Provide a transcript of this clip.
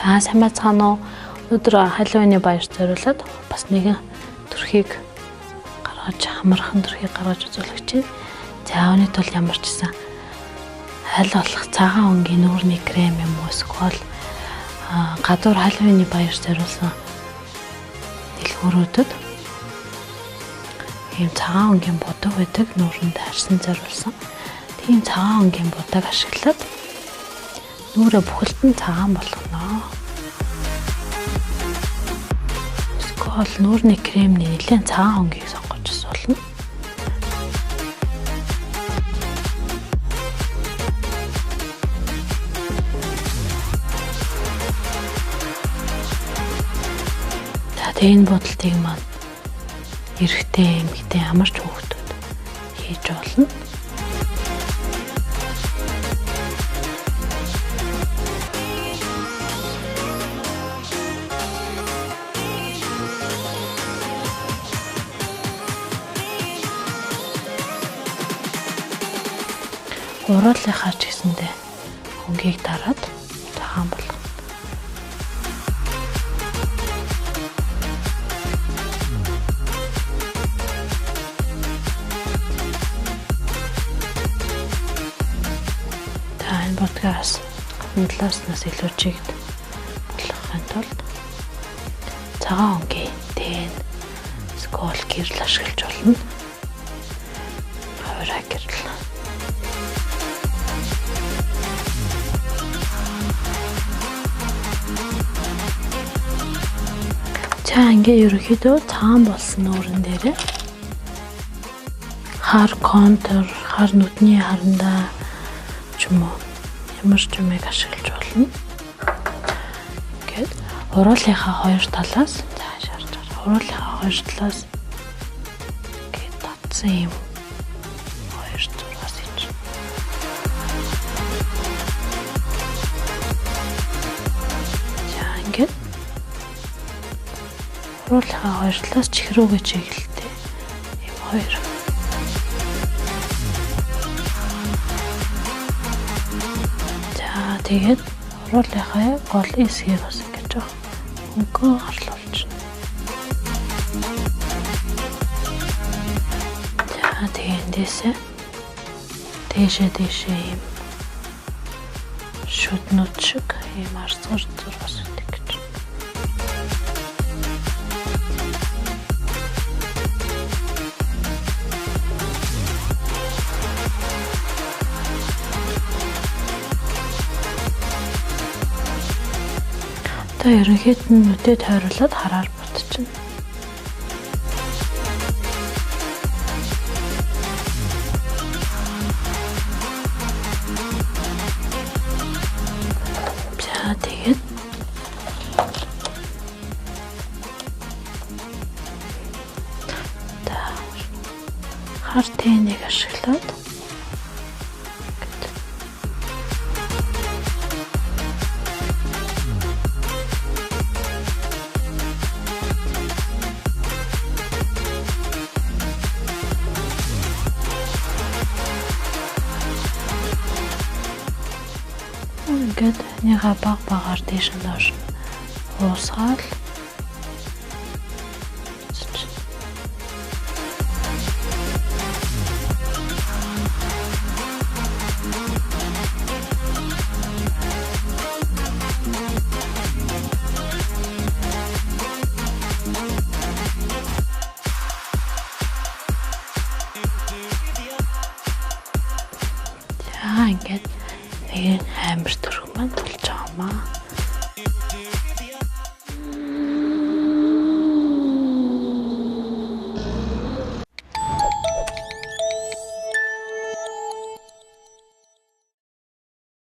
За сайн байцгаана уу? Өнөөдөр Халлоуины баяр зориулаад бас нэгэн төрхийг гаргаж хамархан төрхийг гаргаж үзүүлэх чинь. За өнөөдөр бол ямар ч гэсэн аль болох цагаан өнгийн нүүрний крем юм уу эсвэл гадуур Халлоуины баяр зориулсан дэлгүүрүүдэд ийм цагаан өнгийн будаг байдаг, нүүрэнд харсан зориулсан. Тийм цагаан өнгийн будаг ашиглаад нүрээ бүхэлдэн цагаан болгоно. Эсвэл нүүрний кремний нэлээд цагаан өнгийг сонгож болно. За энэ бодолтыг маань эрэгтэй, эмэгтэй ямар ч хүүхдүүд хийж болно. Уруулынхаа ч гэсэндээ өнгийг дараад цагаан болгоно. Энэ бодгоос талааснаас илүү чигт болгохын тулд цагаан өнгийн тэн скол гэрэл ашиглаж болно. Хойроо гэрэл. За ингээ ерөөхдөө цагаан болсон нүүрэн дээрээ хар контур, хар нүдний харандаа ч юм уу ямар ч юмыг ашиглаж болно. Ингээд уруулынхаа хоёр талаас харж байгаа. Уруулынхаа хоёр талаас ингээд татсан юм хоёр зургаас ич. За ингээд уруулынхаа хоёр талаас чихрүүгээ чиглэлтэй юм хоёр. Тэгээд уруулынхаа гол хэсгийг бас ингэж өнгөө харлуулж байна. За тэгээд дээшээ юм шүднүүд шиг юм арцгар зургаас үүдэг гэж. Ерөнхийд нь нүдэд тойруулаад хараар бутчихна. За тэгээд хар тэнийг ашиглаад ингээд нэга багаар дээш нь доош уусгаал. За ингээд нэг амар төрх маань болж байгаа маа.